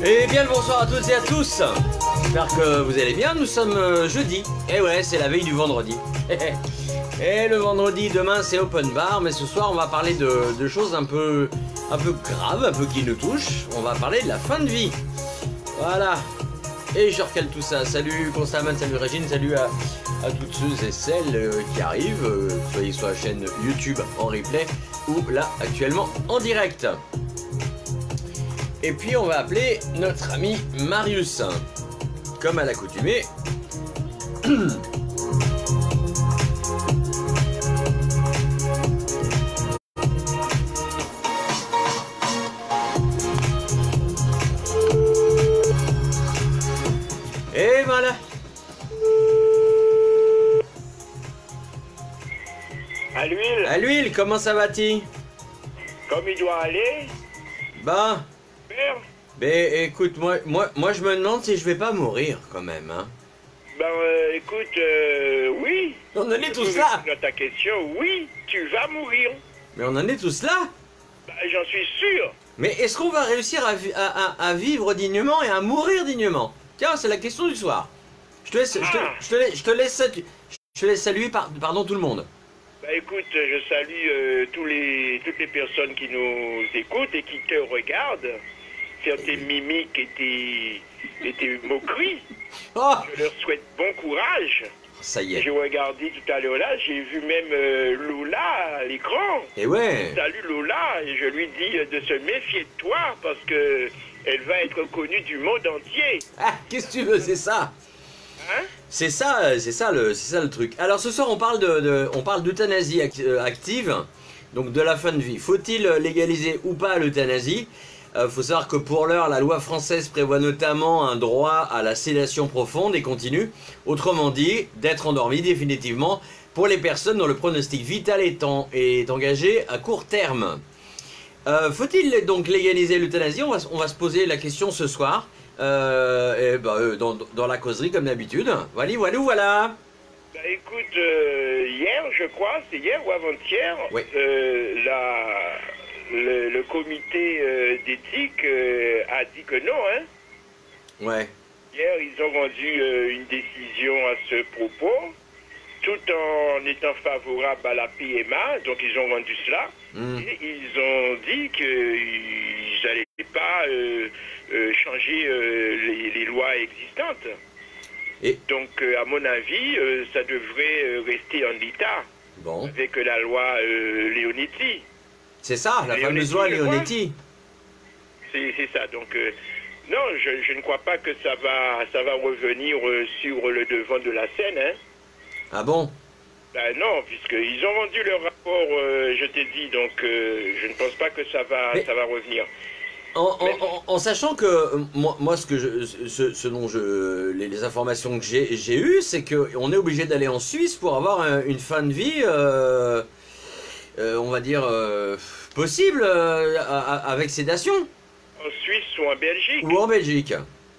Et bien le bonsoir à toutes et à tous. J'espère que vous allez bien, nous sommes jeudi. Et ouais, c'est la veille du vendredi. Et le vendredi, demain c'est open bar, mais ce soir on va parler de choses un peu graves, un peu qui nous touchent. On va parler de la fin de vie. Voilà. Et je recale tout ça. Salut Constaman, salut Régine, salut à toutes ceux et celles qui arrivent, que vous soyez sur la chaîne YouTube en replay ou là actuellement en direct. Et puis on va appeler notre ami Marius, comme à l'accoutumée. Et voilà. À l'huile. À l'huile, comment ça va-t-il? Comme il doit aller. Ben, Père. ben écoute, moi je me demande si je vais pas mourir quand même, hein. Ben écoute, oui. On en est tous là. Dans ta question, oui, tu vas mourir. Mais on en est tous là. Ben, j'en suis sûr. Mais est-ce qu'on va réussir à vivre dignement et à mourir dignement? Tiens, c'est la question du soir. Je te laisse saluer pardon tout le monde. Ben écoute, je salue toutes les personnes qui nous écoutent et qui te regardent. Certaines mimiques étaient moqueries. Oh, Je leur souhaite bon courage. ça y est. J'ai regardé tout à l'heure là, j'ai vu même Lola à l'écran. Et ouais. Salut Lola, et je lui dis de se méfier de toi parce que elle va être connue du monde entier. Ah, qu'est-ce que tu veux, c'est ça. Hein? C'est ça le truc. Alors ce soir on parle d'euthanasie active, donc de la fin de vie. Faut-il légaliser ou pas l'euthanasie? Faut savoir que pour l'heure, la loi française prévoit notamment un droit à la sédation profonde et continue, autrement dit, d'être endormi définitivement pour les personnes dont le pronostic vital est engagé à court terme. Faut-il donc légaliser l'euthanasie? On va se poser la question ce soir, dans la causerie comme d'habitude. Voilà. Bah écoute, hier je crois, c'est hier ou avant-hier, Oui. Le comité d'éthique a dit que non, hein. Ouais. Hier ils ont rendu une décision à ce propos, tout en étant favorables à la PMA, donc ils ont rendu cela, et ils ont dit qu'ils n'allaient pas changer les lois existantes. Et Donc à mon avis, ça devrait rester en l'état, bon, avec la loi Leonetti. c'est ça, la fameuse loi Leonetti. C'est ça, donc non, je ne crois pas que ça va revenir sur le devant de la scène, hein. Ah bon? Ben non, puisqu'ils ont rendu leur rapport, je t'ai dit, donc je ne pense pas que ça va revenir. En sachant que moi les informations que j'ai eues, c'est qu'on est obligé d'aller en Suisse pour avoir une fin de vie, on va dire, possible, avec sédation. En Suisse ou en Belgique. Ou en Belgique.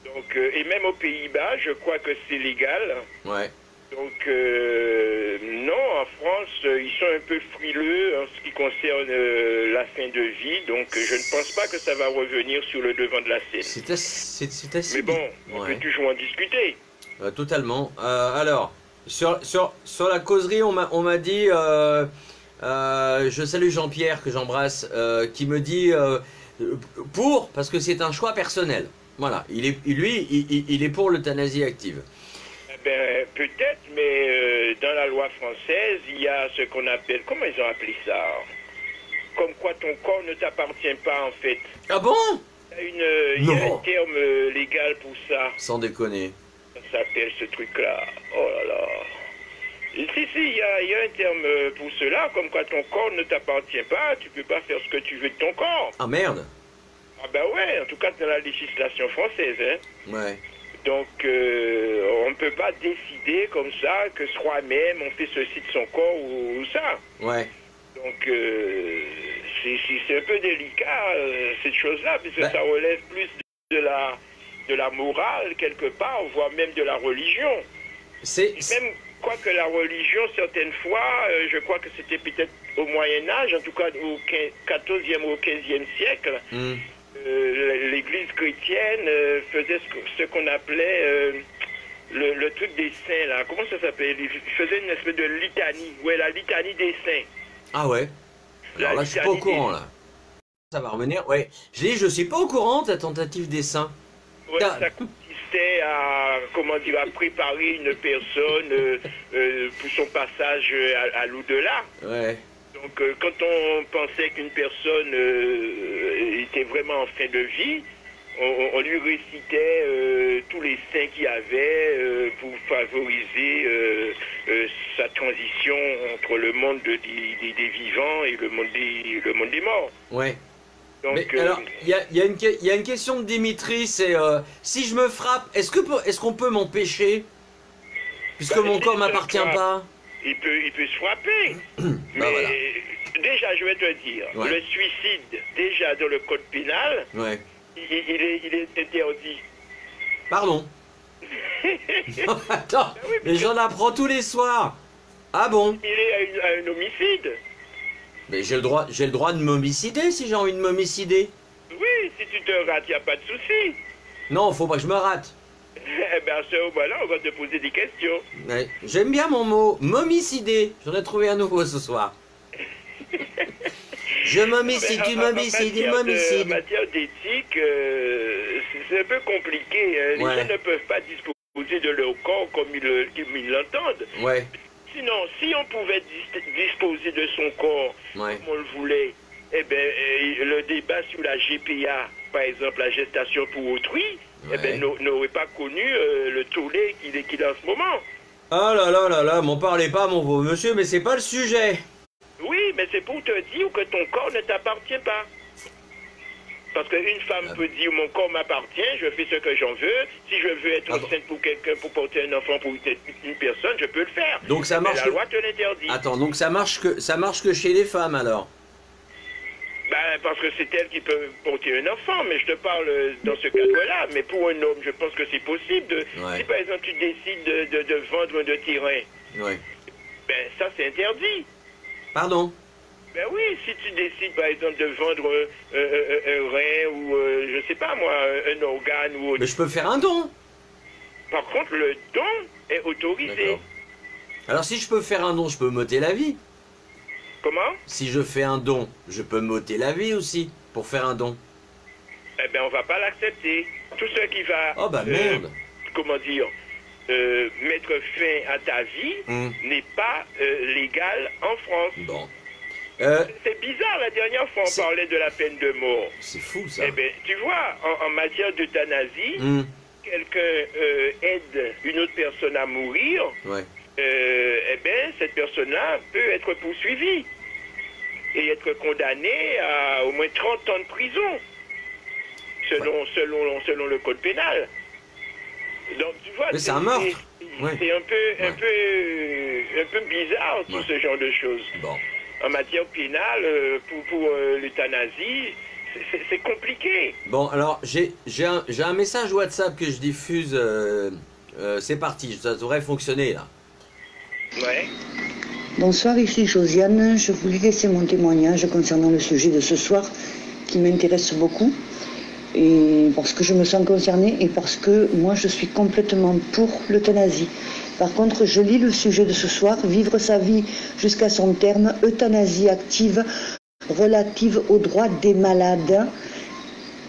Donc, et même aux Pays-Bas, je crois que c'est légal. Ouais. Donc, non, en France, ils sont un peu frileux en ce qui concerne la fin de vie. Donc, je ne pense pas que ça va revenir sur le devant de la scène. C'est assez... Mais bon, on ouais. peut toujours en discuter. Totalement. Alors, sur la causerie, on m'a dit... je salue Jean-Pierre, que j'embrasse, qui me dit... parce que c'est un choix personnel. Voilà, il est pour l'euthanasie active. Ben, peut-être, mais dans la loi française, il y a ce qu'on appelle... Comment ils ont appelé ça? Comme quoi ton corps ne t'appartient pas, en fait. Ah bon? Il y a un terme légal pour ça. Sans déconner. Ça s'appelle ce truc-là. Oh là là. Si, il y a un terme pour cela, comme quoi ton corps ne t'appartient pas, tu peux pas faire ce que tu veux de ton corps. Ah merde. Ah ben ouais, en tout cas dans la législation française, hein. Ouais. Donc on ne peut pas décider comme ça que soi-même on fait ceci de son corps ou ça. Ouais. Donc c'est un peu délicat cette chose-là, puisque ça relève plus de la morale quelque part, voire même de la religion. Même quoique la religion, certaines fois, je crois que c'était peut-être au Moyen-Âge, en tout cas au 14e ou au 15e siècle, l'église chrétienne faisait ce qu'on appelait le truc des saints, là. Comment ça s'appelle? Ils faisaient une espèce de litanie. Ouais, la litanie des saints. Ah ouais. Alors là, je suis pas au courant, là. Ça va revenir, ouais. Je suis pas au courant de la tentative des saints. Ouais, ça consistait à, comment dire, à préparer une personne pour son passage à l'au-delà. Ouais. Donc, quand on pensait qu'une personne était vraiment en fin de vie, on lui récitait tous les saints qu'il y avait pour favoriser sa transition entre le monde des vivants et le monde des morts. Ouais. Donc, mais alors, il y a une question de Dimitri, c'est si je me frappe, est-ce qu'on peut m'empêcher? Puisque mon corps m'appartient pas. Il peut se frapper. Mais voilà. Déjà, je vais te dire, Ouais. le suicide, déjà dans le code pénal, Ouais. il est interdit. Pardon. Attends, mais j'en apprends tous les soirs. Ah bon? Il est à un homicide. Mais j'ai le droit de m'homicider si j'ai envie de m'homicider. Oui, si tu te rates, il n'y a pas de souci. Non, faut pas que je me rate. Eh bien, à ce moment-là, on va te poser des questions. Ouais, j'aime bien mon mot, m'homicider. J'en ai trouvé un nouveau ce soir. Je m'homicide, tu m'homicides, il En m'homicide. matière d'éthique, c'est un peu compliqué. Les Ouais. gens ne peuvent pas disposer de leur corps comme ils l'entendent. Ouais, Sinon, si on pouvait disposer de son corps ouais. comme on le voulait, eh bien, le débat sur la GPA, par exemple, la gestation pour autrui, eh Ouais. ben, n'aurait pas connu le tollé qu'il a en ce moment. Ah là là là là, m'en parlez pas mon beau monsieur, mais c'est pas le sujet. Oui, mais c'est pour te dire que ton corps ne t'appartient pas. Parce qu'une femme peut dire mon corps m'appartient, je fais ce que j'en veux. Si je veux être enceinte pour quelqu'un, pour porter un enfant pour une personne, je peux le faire. Donc ça marche. Mais la loi te l'interdit. Attends, donc ça marche que chez les femmes alors. Ben, parce que c'est elle qui peut porter un enfant, mais je te parle dans ce cadre-là. Mais pour un homme, je pense que c'est possible. Ouais. Si par exemple tu décides de vendre un terrain, Ouais. ben ça c'est interdit. Pardon. Ben oui, si tu décides par exemple de vendre un rein ou je sais pas moi, un organe ou autre. Mais je peux faire un don. Par contre, le don est autorisé. D'accord. Alors si je peux faire un don, je peux m'ôter la vie. Comment? Si je fais un don, je peux m'ôter la vie aussi pour faire un don. Eh ben on va pas l'accepter. Tout ce qui va Oh bah merde. comment dire mettre fin à ta vie n'est pas légal en France. Bon. C'est bizarre, la dernière fois on parlait de la peine de mort. C'est fou ça. Eh bien, tu vois, en matière d'euthanasie, quelqu'un aide une autre personne à mourir, Ouais. eh bien, cette personne-là peut être poursuivie et être condamnée à au moins 30 ans de prison, selon le code pénal. Donc, tu vois, Mais c'est un meurtre. Ouais. C'est un peu bizarre, tout ce genre de choses. Bon. En matière pénale, pour l'euthanasie, c'est compliqué. Bon, alors j'ai un message WhatsApp que je diffuse. C'est parti, ça devrait fonctionner là. Ouais. Bonsoir, ici Josiane. Je voulais laisser mon témoignage concernant le sujet de ce soir qui m'intéresse beaucoup. Et parce que je me sens concernée et parce que moi je suis complètement pour l'euthanasie. Par contre, je lis le sujet de ce soir, vivre sa vie jusqu'à son terme, euthanasie active relative aux droits des malades.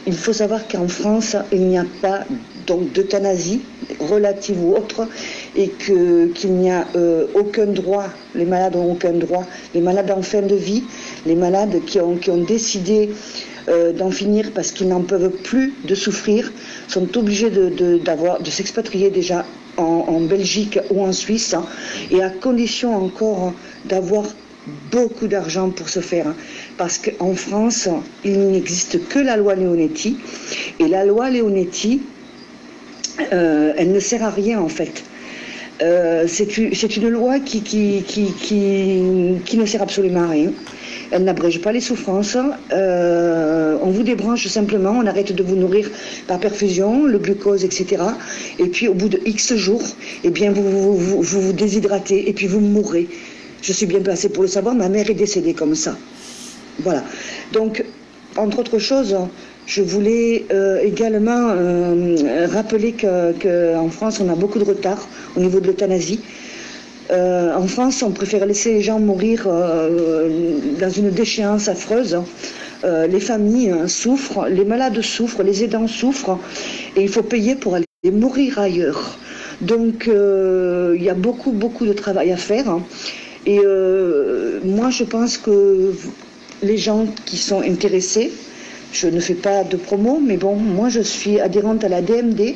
Il faut savoir qu'en France, il n'y a pas donc d'euthanasie relative ou autre et qu'il n'y a aucun droit, les malades n'ont aucun droit, les malades en fin de vie, les malades qui ont décidé d'en finir parce qu'ils n'en peuvent plus de souffrir, sont obligés de s'expatrier déjà en Belgique ou en Suisse, hein, et à condition encore d'avoir beaucoup d'argent pour se faire, hein, parce qu'en France, il n'existe que la loi Leonetti, et la loi Leonetti, elle ne sert à rien en fait. C'est une loi qui ne sert absolument à rien. Elle n'abrège pas les souffrances. On vous débranche simplement, on arrête de vous nourrir par perfusion, le glucose, etc. Et puis au bout de X jours, eh bien vous déshydratez et puis vous mourrez. Je suis bien placée pour le savoir, ma mère est décédée comme ça. Voilà. Donc entre autres choses, je voulais également rappeler qu'en France, on a beaucoup de retard au niveau de l'euthanasie. En France, on préfère laisser les gens mourir dans une déchéance affreuse. Les familles souffrent, les malades souffrent, les aidants souffrent, et il faut payer pour aller mourir ailleurs. Donc, il y a beaucoup de travail à faire. Et moi, je pense que les gens qui sont intéressés, je ne fais pas de promo, mais bon, moi, je suis adhérente à la DMD,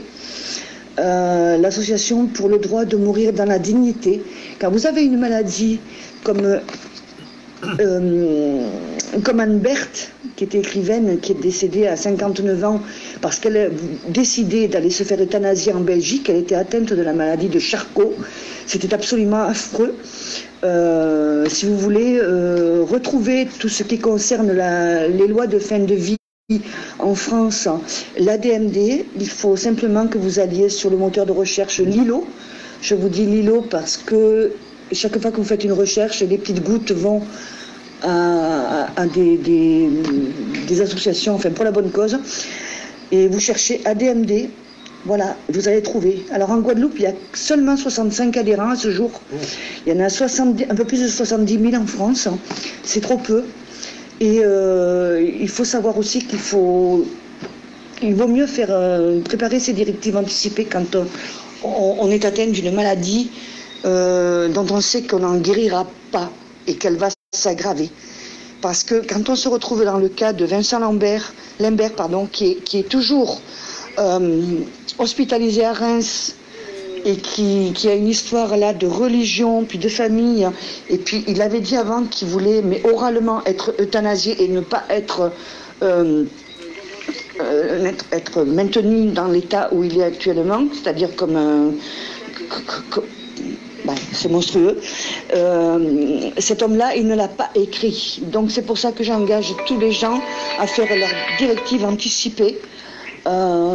l'association pour le droit de mourir dans la dignité. Quand vous avez une maladie comme Anne Berthe, qui était écrivaine, qui est décédée à 59 ans parce qu'elle a décidé d'aller se faire euthanasier en Belgique. Elle était atteinte de la maladie de Charcot. C'était absolument affreux. Si vous voulez retrouver tout ce qui concerne les lois de fin de vie en France, l'ADMD, il faut simplement que vous alliez sur le moteur de recherche Lilo. Je vous dis Lilo parce que chaque fois que vous faites une recherche, les petites gouttes vont à des associations, enfin pour la bonne cause. Et vous cherchez ADMD, voilà, vous allez trouver. Alors en Guadeloupe, il y a seulement 65 adhérents à ce jour. Il y en a un peu plus de 70 000 en France. C'est trop peu. Et il faut savoir aussi il vaut mieux préparer ses directives anticipées quand on est atteint d'une maladie dont on sait qu'on n'en guérira pas et qu'elle va s'aggraver. Parce que quand on se retrouve dans le cas de Vincent Lambert, qui est toujours hospitalisé à Reims et qui a une histoire là de religion, puis de famille, et puis il avait dit avant qu'il voulait, mais oralement, être euthanasié et ne pas être maintenu dans l'état où il est actuellement, c'est-à-dire comme un... c'est monstrueux. Cet homme-là, il ne l'a pas écrit. Donc c'est pour ça que j'engage tous les gens à faire leur directive anticipée.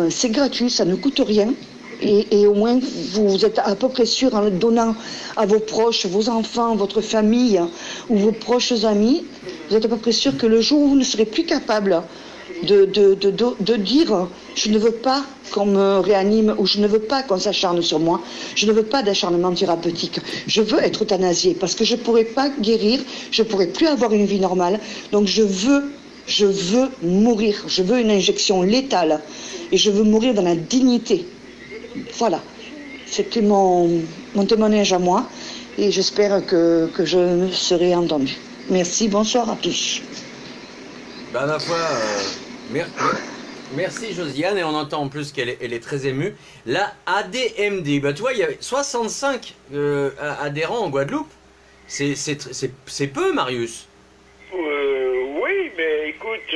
C'est gratuit, ça ne coûte rien. Et au moins, vous êtes à peu près sûr en le donnant à vos proches, vos enfants, votre famille ou vos proches amis, vous êtes à peu près sûr que le jour où vous ne serez plus capable de dire je ne veux pas qu'on me réanime ou je ne veux pas qu'on s'acharne sur moi, je ne veux pas d'acharnement thérapeutique, je veux être euthanasié parce que je ne pourrai pas guérir, je ne pourrai plus avoir une vie normale, donc je veux mourir, je veux une injection létale et je veux mourir dans la dignité. Voilà, c'était mon témoignage à moi et j'espère que je serai entendue. Merci, bonsoir à tous. Bah ma foi, merci Josiane, et on entend en plus qu'elle est très émue. La ADMD, bah tu vois, il y a 65 adhérents en Guadeloupe. C'est peu, Marius. Oui, mais écoute,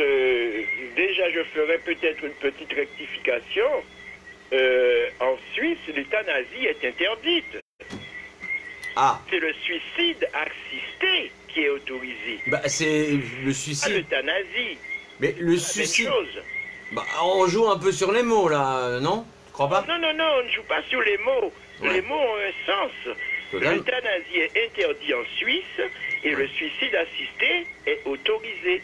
déjà je ferai peut-être une petite rectification. En Suisse, l'euthanasie est interdite. Ah. C'est le suicide assisté qui est autorisé. Bah c'est le suicide. L'euthanasie. Mais le suicide. Bah on joue un peu sur les mots là, non? Tu crois pas? Non, on ne joue pas sur les mots. Ouais. Les mots ont un sens. L'euthanasie est interdit en Suisse et le suicide assisté est autorisé.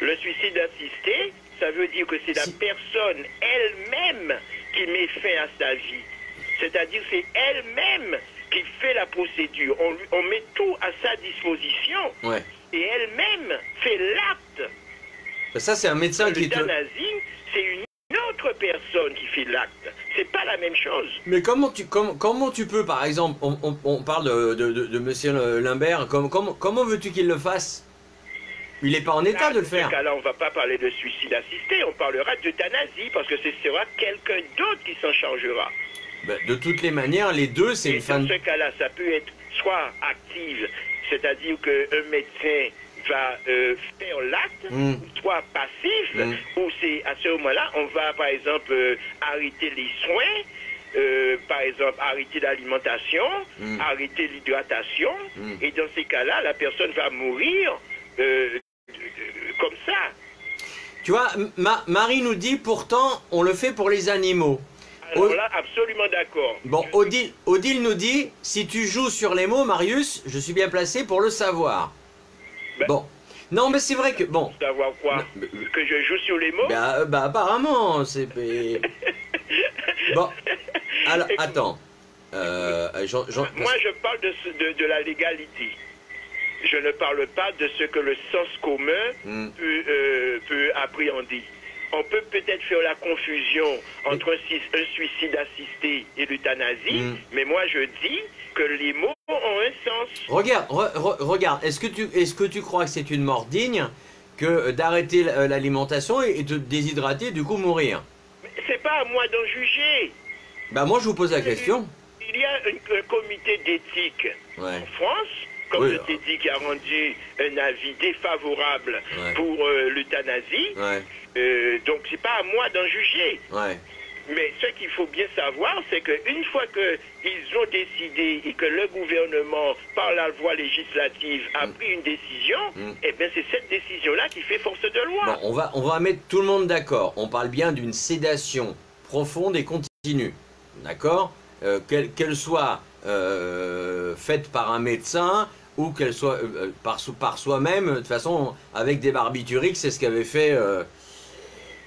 Le suicide assisté, ça veut dire que c'est la personne elle-même qui met fin à sa vie. C'est-à-dire c'est elle-même qui fait la procédure. On met tout à sa disposition. Ouais. Et elle-même fait l'acte. Ça, c'est un médecin qui... L'euthanasie, c'est une autre personne qui fait l'acte. C'est pas la même chose. Mais comment tu peux, par exemple, on parle de monsieur Limbert, comment veux-tu qu'il le fasse? Il n'est pas en état de le faire. Dans ce cas-là, on ne va pas parler de suicide assisté, on parlera d'euthanasie, parce que ce sera quelqu'un d'autre qui s'en chargera. Ben, de toutes les manières, les deux, c'est une fin... Dans ce cas-là, ça peut être soit active, c'est-à-dire qu'un médecin va faire l'acte, soit passif, ou c'est à ce moment-là, on va par exemple arrêter les soins, par exemple arrêter l'alimentation, arrêter l'hydratation, et dans ces cas-là, la personne va mourir comme ça. Tu vois, Marie nous dit, pourtant, on le fait pour les animaux. Alors là, absolument d'accord. Bon, Odile nous dit, si tu joues sur les mots, Marius, je suis bien placé pour le savoir. Ben, bon, Non, mais c'est vrai que, bon... Savoir quoi? Que je joue sur les mots? Bah apparemment, c'est... Bon, alors, attends. Moi, je parle de la légalité. Je ne parle pas de ce que le sens commun peut appréhender. On peut peut-être faire la confusion entre un suicide assisté et l'euthanasie, mais moi je dis que les mots ont un sens. Regarde, est-ce que tu crois que c'est une mort digne que d'arrêter l'alimentation et de déshydrater et du coup mourir? C'est pas à moi d'en juger. Bah moi je vous pose la question. Il y a un comité d'éthique en France, comme je t'ai dit, qui a rendu un avis défavorable pour l'euthanasie. Donc c'est pas à moi d'en juger. Mais ce qu'il faut bien savoir, c'est qu'une fois qu'ils ont décidé et que le gouvernement, par la voie législative, a pris une décision, eh bien c'est cette décision-là qui fait force de loi. Bon, on va mettre tout le monde d'accord. On parle bien d'une sédation profonde et continue. D'accord? Qu'elle soit faite par un médecin ou qu'elle soit par soi-même, de toute façon, avec des barbituriques, c'est ce qu'avait fait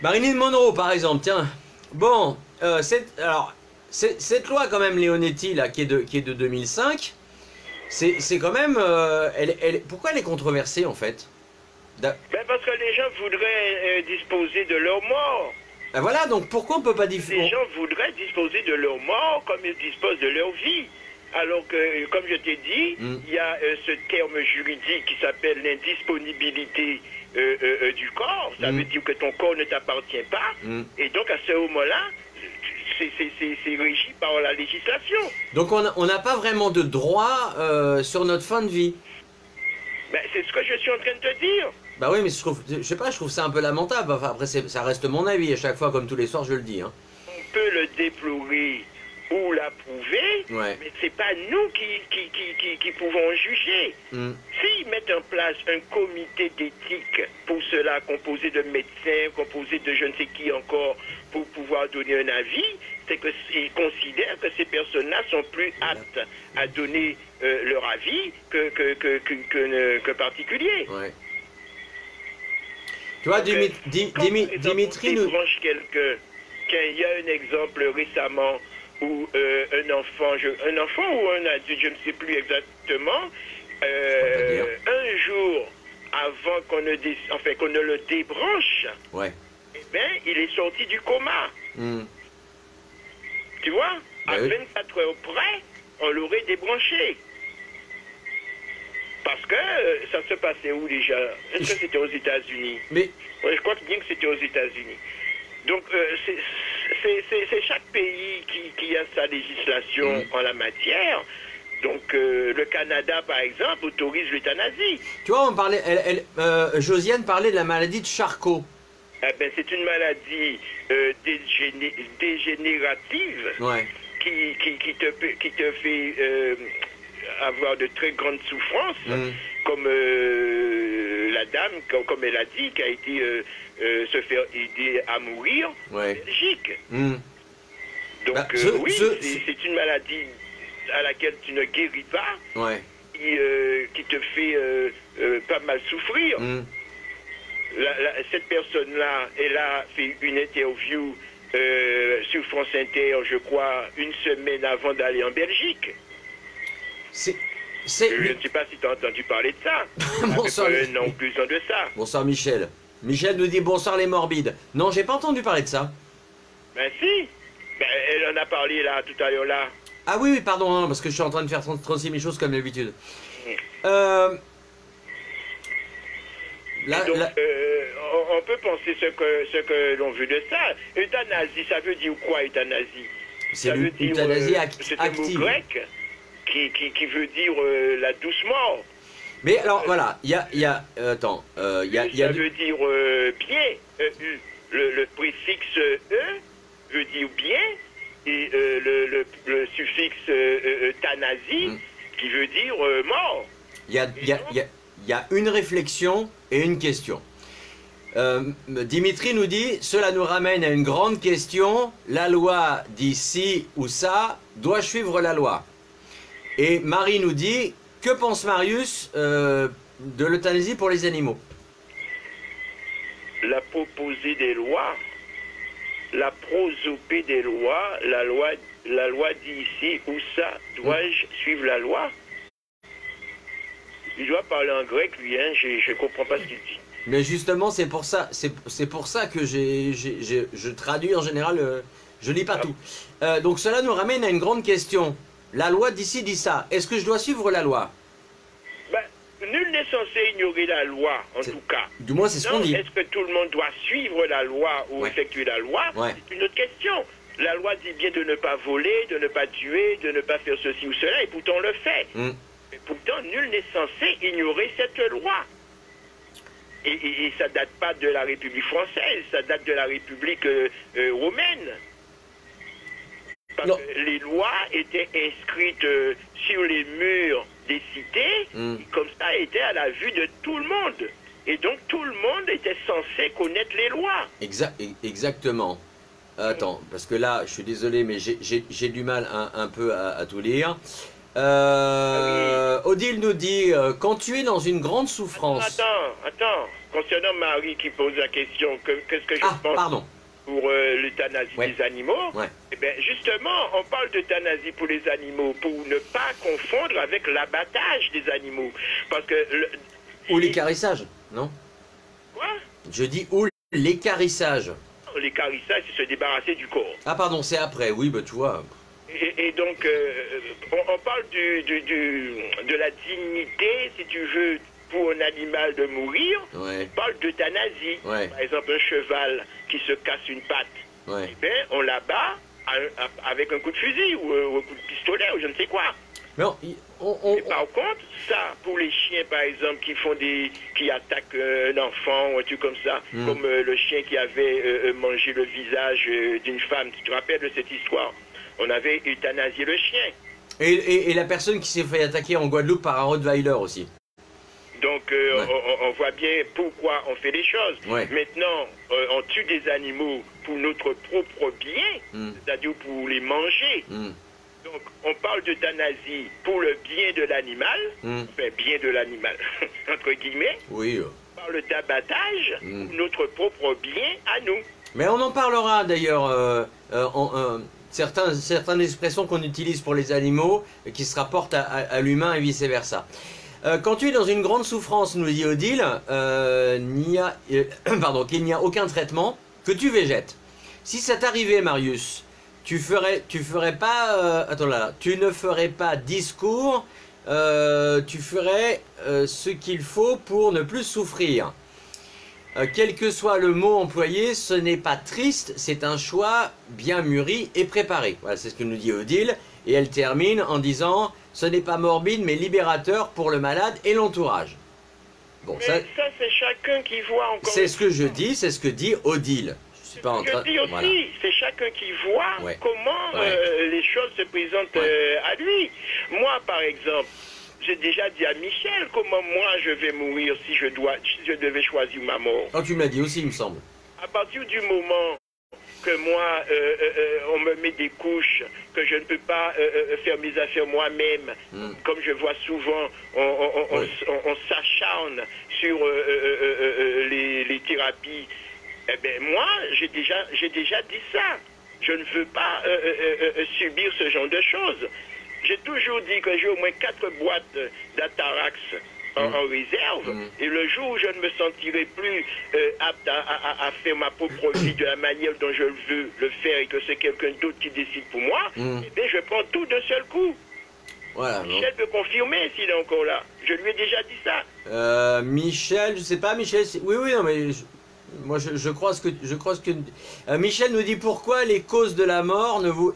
Marilyn Monroe, par exemple. Tiens. Bon, cette loi quand même, Leonetti, là, qui est de 2005, c'est quand même... pourquoi elle est controversée, en fait? Parce que les gens voudraient disposer de leur mort. Ben voilà, donc pourquoi on peut pas diffuser? Les gens voudraient disposer de leur mort comme ils disposent de leur vie. Alors que, comme je t'ai dit, il y a ce terme juridique qui s'appelle l'indisponibilité du corps. Ça veut dire que ton corps ne t'appartient pas. Et donc, à ce moment-là, c'est régi par la législation. Donc, on n'a pas vraiment de droit sur notre fin de vie. Ben, c'est ce que je suis en train de te dire. Bah oui, mais je sais pas, je trouve ça un peu lamentable. Enfin, après, ça reste mon avis. À chaque fois, comme tous les soirs, je le dis. Hein. On peut le déplorer ou l'approuver, mais c'est pas nous qui pouvons juger. S'ils mettent en place un comité d'éthique pour cela, composé de médecins, composé de je ne sais qui encore, pour pouvoir donner un avis, c'est qu'ils considèrent que ces personnes-là sont plus aptes à donner leur avis que particuliers. Tu vois, Dimitri nous... quelqu'un, il y a un exemple récemment où un enfant ou un adulte, je ne sais plus exactement, un jour avant qu'on ne le débranche, eh bien, il est sorti du coma. Tu vois, à 24 heures près, on l'aurait débranché. Parce que ça se passait où déjà? Est-ce que c'était aux États-Unis? Je crois bien que c'était aux États-Unis. Donc, c'est chaque pays qui a sa législation en la matière. Donc, le Canada, par exemple, autorise l'euthanasie. Tu vois, Josiane parlait de la maladie de Charcot. Eh ben, c'est une maladie dégénérative qui te fait avoir de très grandes souffrances, comme la dame, comme elle a dit, qui a été se faire aider à mourir en Belgique. Donc c'est une maladie à laquelle tu ne guéris pas, qui te fait pas mal souffrir. Cette personne-là, elle a fait une interview sur France Inter, je crois, une semaine avant d'aller en Belgique. Je ne sais pas si tu as entendu parler de ça. Bonsoir. Non, plus de ça. Bonsoir Michel. Michel nous dit bonsoir les morbides. Non, j'ai pas entendu parler de ça. Ben si. Ben, elle en a parlé là, tout à l'heure là. Ah oui, pardon, hein, parce que je suis en train de faire 36 000 choses comme d'habitude. On peut penser ce que l'on veut de ça. Euthanasie, ça veut dire quoi, euthanasie? C'est l'euthanasie active. C'est un mot grec qui veut dire la douce mort. Mais alors voilà, il y a attends, ça veut dire bien. Le préfixe e veut dire bien, et le suffixe thanasie qui veut dire mort. Il y a une réflexion et une question. Dimitri nous dit, cela nous ramène à une grande question. La loi dit ci ou ça, dois-je suivre la loi? Et Marie nous dit, que pense Marius de l'euthanasie pour les animaux? la proposée des lois, la prosopée des lois, la loi dit ici, où ça, dois-je suivre la loi? Il doit parler en grec, lui, hein, je ne comprends pas ce qu'il dit. Mais justement, c'est pour ça que je traduis en général, je lis pas tout. Donc cela nous ramène à une grande question. La loi d'ici dit ça. Est-ce que je dois suivre la loi? Ben, nul n'est censé ignorer la loi, en tout cas. Du moins, c'est ce qu'on dit. Est-ce que tout le monde doit suivre la loi ou effectuer la loi? C'est une autre question. La loi dit bien de ne pas voler, de ne pas tuer, de ne pas faire ceci ou cela, et pourtant on le fait. Mais pourtant, nul n'est censé ignorer cette loi. Et ça date pas de la République française, ça date de la République romaine. Parce que les lois étaient inscrites sur les murs des cités, comme ça étaient à la vue de tout le monde. Et donc tout le monde était censé connaître les lois. Exactement. Attends, parce que là, je suis désolé, mais j'ai du mal un peu à tout lire. Odile nous dit, quand tu es dans une grande souffrance... Attends. Concernant Marie qui pose la question, qu'est-ce que je pense pour l'euthanasie des animaux? Eh bien, justement, on parle d'euthanasie pour les animaux, pour ne pas confondre avec l'abattage des animaux. Parce que... Ou l'équarrissage, non? Quoi? Je dis ou l'équarrissage. L'équarrissage, c'est se débarrasser du corps. Ah pardon, c'est après, oui, bah tu vois... Et donc, on parle de la dignité, si tu veux, pour un animal de mourir. On parle d'euthanasie. Par exemple, un cheval qui se casse une patte, eh bien, on l'abat avec un coup de fusil ou un coup de pistolet ou je ne sais quoi. Non, Et par contre, ça, pour les chiens, par exemple, qui attaquent un enfant ou un truc comme ça, comme le chien qui avait mangé le visage d'une femme, tu te rappelles de cette histoire? On avait euthanasié le chien. Et la personne qui s'est fait attaquer en Guadeloupe par un Rottweiler aussi. Donc on voit bien pourquoi on fait les choses. Maintenant, on tue des animaux pour notre propre bien, c'est-à-dire pour les manger. Donc on parle d'euthanasie pour le bien de l'animal, enfin bien de l'animal, entre guillemets. Oui. On parle d'abattage pour notre propre bien à nous. Mais on en parlera d'ailleurs, certaines expressions qu'on utilise pour les animaux qui se rapportent à l'humain et vice versa. Quand tu es dans une grande souffrance, nous dit Odile, qu'il n'y a aucun traitement, que tu végètes. Si ça t'arrivait, Marius, tu ne ferais pas discours, tu ferais ce qu'il faut pour ne plus souffrir. Quel que soit le mot employé, ce n'est pas triste, c'est un choix bien mûri et préparé. Voilà, c'est ce que nous dit Odile. Et elle termine en disant, ce n'est pas morbide mais libérateur pour le malade et l'entourage. Bon, mais ça c'est chacun qui voit encore. C'est ce que je dis, c'est ce que dit Odile. Je suis pas en train... dis aussi, c'est chacun qui voit comment les choses se présentent à lui. Moi, par exemple, j'ai déjà dit à Michel comment moi je vais mourir si je devais choisir ma mort. Oh, tu me l'as dit aussi, il me semble. À partir du moment que moi, on me met des couches, que je ne peux pas faire mes affaires moi-même, comme je vois souvent, on s'acharne sur les thérapies. Eh bien, moi, j'ai déjà dit ça. Je ne veux pas subir ce genre de choses. J'ai toujours dit que j'ai au moins 4 boîtes d'Atarax en réserve, et le jour où je ne me sentirai plus apte à faire ma propre vie de la manière dont je veux le faire et que c'est quelqu'un d'autre qui décide pour moi, eh bien je prends tout d'un seul coup. Voilà, Michel peut confirmer s'il est encore là. Je lui ai déjà dit ça. Michel, je sais pas, Michel, oui, non, mais moi je crois ce que Michel nous dit pourquoi les causes de la mort ne vous...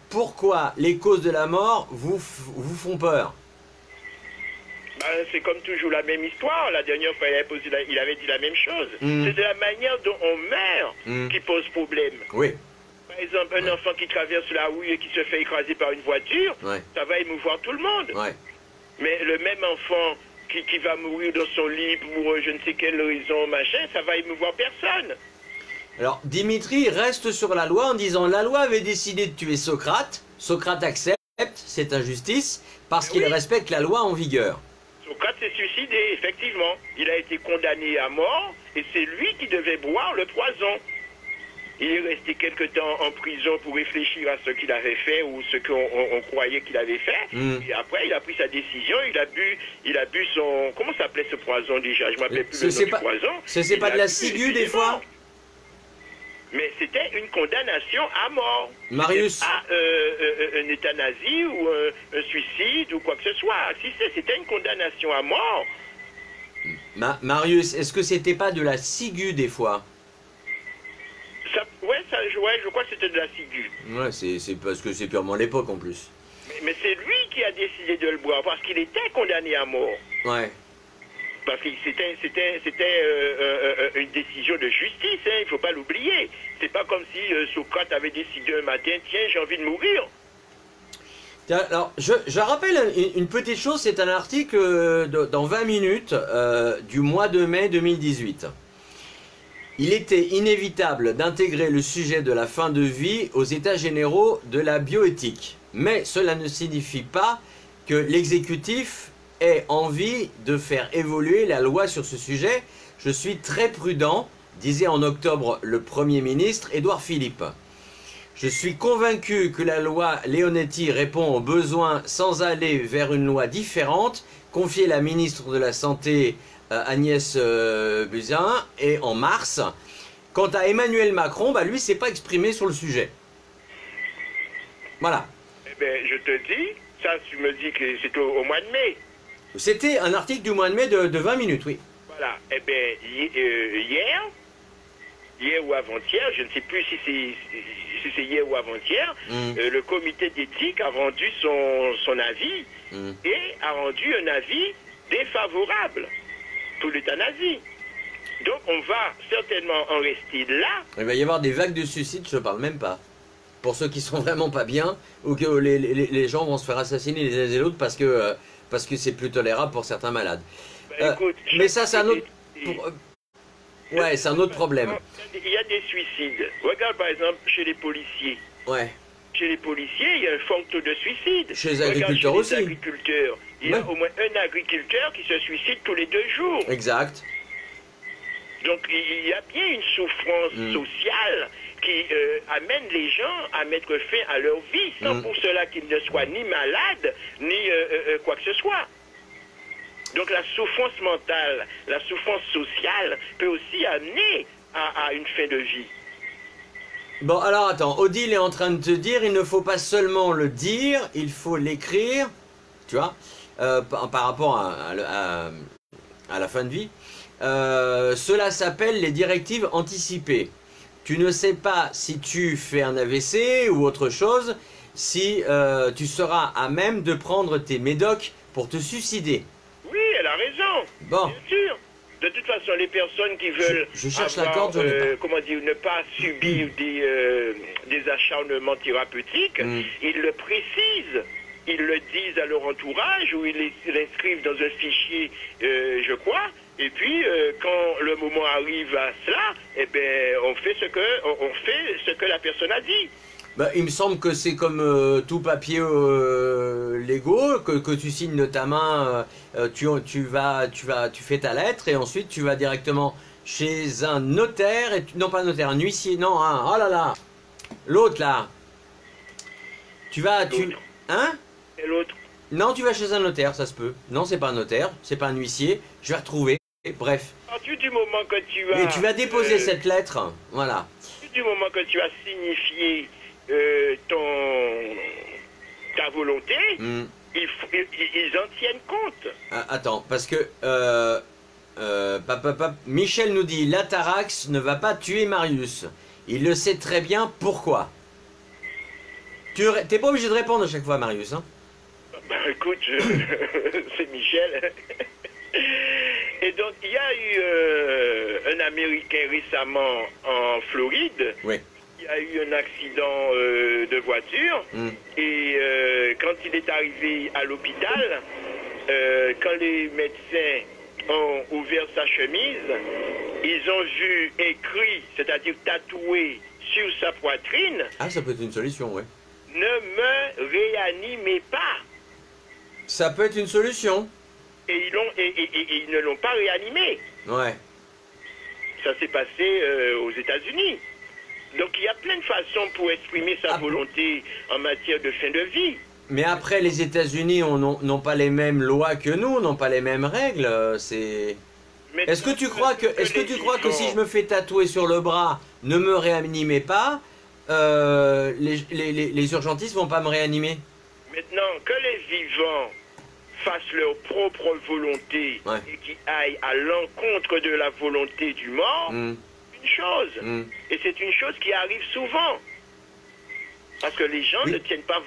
pourquoi les causes de la mort vous font peur? C'est comme toujours la même histoire. La dernière fois, il avait dit la même chose. C'est de la manière dont on meurt qui pose problème. Oui. Par exemple, un enfant qui traverse la rue et qui se fait écraser par une voiture, ça va émouvoir tout le monde. Mais le même enfant qui va mourir dans son lit pour je ne sais quelle raison, machin, ça va émouvoir personne. Alors, Dimitri reste sur la loi en disant la loi avait décidé de tuer Socrate. Socrate accepte cette injustice parce qu'il respecte la loi en vigueur. Socrate s'est suicidé, effectivement. Il a été condamné à mort et c'est lui qui devait boire le poison. Il est resté quelque temps en prison pour réfléchir à ce qu'il avait fait ou ce qu'on croyait qu'il avait fait. Et après, il a pris sa décision. Il a bu son... Comment s'appelait ce poison déjà? Je ne m'appelle plus le nom du poison. C'est pas de la ciguë des fois? Mais c'était une condamnation à mort. Marius. Pas un euthanasie ou un suicide ou quoi que ce soit. Si c'était une condamnation à mort. Marius, est-ce que c'était pas de la ciguë des fois? Ouais, je crois que c'était de la ciguë. Ouais, c'est parce que c'est purement l'époque en plus. Mais c'est lui qui a décidé de le boire parce qu'il était condamné à mort. Ouais. Parce que c'était une décision de justice, hein, il ne faut pas l'oublier. C'est pas comme si Socrate avait décidé un matin, tiens, j'ai envie de mourir. Alors, je rappelle une petite chose, c'est un article dans 20 minutes du mois de mai 2018. Il était inévitable d'intégrer le sujet de la fin de vie aux états généraux de la bioéthique. Mais cela ne signifie pas que l'exécutif ait envie de faire évoluer la loi sur ce sujet. Je suis très prudent, disait en octobre le Premier ministre Édouard Philippe. Je suis convaincu que la loi Leonetti répond aux besoins sans aller vers une loi différente, confiait la ministre de la Santé Agnès Buzyn, et en mars. Quant à Emmanuel Macron, lui ne s'est pas exprimé sur le sujet. Voilà. Eh bien, je te dis, ça tu me dis que c'est au mois de mai. C'était un article du mois de mai de 20 minutes, oui. Voilà. Eh bien, hier ou avant-hier, je ne sais plus si c'est hier ou avant-hier, le comité d'éthique a rendu son avis et a rendu un avis défavorable pour l'euthanasie. Donc on va certainement en rester là. Il va y avoir des vagues de suicides, je ne parle même pas. Pour ceux qui sont vraiment pas bien, ou que les gens vont se faire assassiner les uns et les autres parce que c'est plus tolérable pour certains malades. Écoute, mais ça c'est un autre... Ouais, c'est un autre problème. Il y a des suicides. Regarde par exemple chez les policiers. Ouais. Chez les policiers, il y a un fort taux de suicide. Chez les agriculteurs aussi. Chez les agriculteurs, il y a au moins un agriculteur qui se suicide tous les 2 jours. Exact. Donc il y a bien une souffrance sociale qui amène les gens à mettre fin à leur vie, sans pour cela qu'ils ne soient ni malades, ni quoi que ce soit. Donc la souffrance mentale, la souffrance sociale peut aussi amener à une fin de vie. Bon, alors attends, Odile est en train de te dire, il ne faut pas seulement le dire, il faut l'écrire, tu vois, par rapport à la fin de vie. Cela s'appelle les directives anticipées. Tu ne sais pas si tu fais un AVC ou autre chose, si tu seras à même de prendre tes médocs pour te suicider. Oui, elle a raison. Bon. Bien sûr. De toute façon, les personnes qui veulent je cherche la corde, comment dire, ne pas subir des acharnements thérapeutiques, ils le précisent. Ils le disent à leur entourage ou ils l'inscrivent dans un fichier, je crois. Et puis, quand le moment arrive à cela, eh ben, on fait ce que la personne a dit. Bah, il me semble que c'est comme tout papier légaux, que tu signes de ta main, tu fais ta lettre et ensuite tu vas directement chez un notaire, non pas un notaire, un huissier, non, oh là là, l'autre là. Hein? Et l'autre? Non, tu vas chez un notaire, ça se peut. Non, c'est pas un notaire, c'est pas un huissier, je vais retrouver, bref. À partir du moment que tu as... Mais tu vas déposer cette lettre, voilà. À partir du moment que tu as signifié ta volonté, ils en tiennent compte. Attends, parce que Michel nous dit l'Atarax ne va pas tuer Marius. Il le sait très bien pourquoi. T'es pas obligé de répondre à chaque fois, Marius. Hein? Bah, écoute, c'est Michel. Et donc, il y a eu un Américain récemment en Floride. Oui. Il y a eu un accident de voiture et quand il est arrivé à l'hôpital, quand les médecins ont ouvert sa chemise, ils ont vu écrit, c'est-à-dire tatoué sur sa poitrine. Ah, ça peut être une solution, oui. Ne me réanimez pas. Ça peut être une solution. et ils ne l'ont pas réanimé. Ouais. Ça s'est passé aux États-Unis. Donc il y a plein de façons pour exprimer sa volonté en matière de fin de vie. Mais après, les États-Unis n'ont pas les mêmes lois que nous, n'ont pas les mêmes règles. Est-ce que tu crois que si je me fais tatouer sur le bras, ne me réanimez pas, les urgentistes vont pas me réanimer? Maintenant, que les vivants fassent leur propre volonté et qui aillent à l'encontre de la volonté du mort, une chose. Et c'est une chose qui arrive souvent. Parce que les gens ne tiennent pas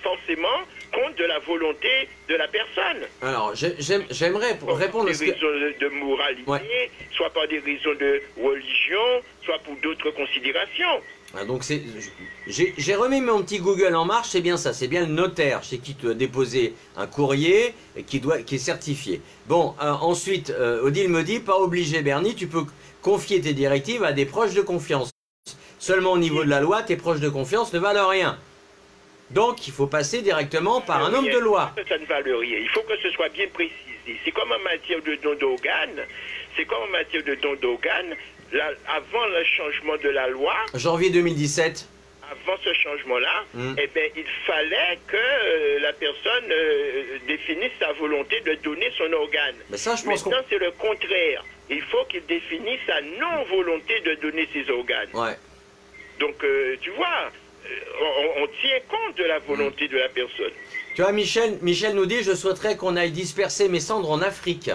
forcément compte de la volonté de la personne. Alors, j'aimerais répondre à ce que... Soit pour des raisons de moralité, soit par des raisons de religion, soit pour d'autres considérations. Ah, donc j'ai remis mon petit Google en marche, c'est bien ça, c'est bien le notaire chez qui tu as déposé un courrier et qui est certifié. Bon, ensuite, Odile me dit, pas obligé Bernie, tu peux confier tes directives à des proches de confiance. Seulement au niveau de la loi, tes proches de confiance ne valent rien. Donc, il faut passer directement par un homme de loi. Ça ne valent rien. Il faut que ce soit bien précisé. C'est comme en matière de don d'organes. Avant le changement de la loi... Janvier 2017. Avant ce changement-là, eh bien, il fallait que la personne définisse sa volonté de donner son organe. Mais ça, je pense maintenant, c'est le contraire. Il faut qu'il définisse sa non-volonté de donner ses organes. Ouais. Donc, tu vois, on tient compte de la volonté de la personne. Tu vois, Michel nous dit, je souhaiterais qu'on aille disperser mes cendres en Afrique.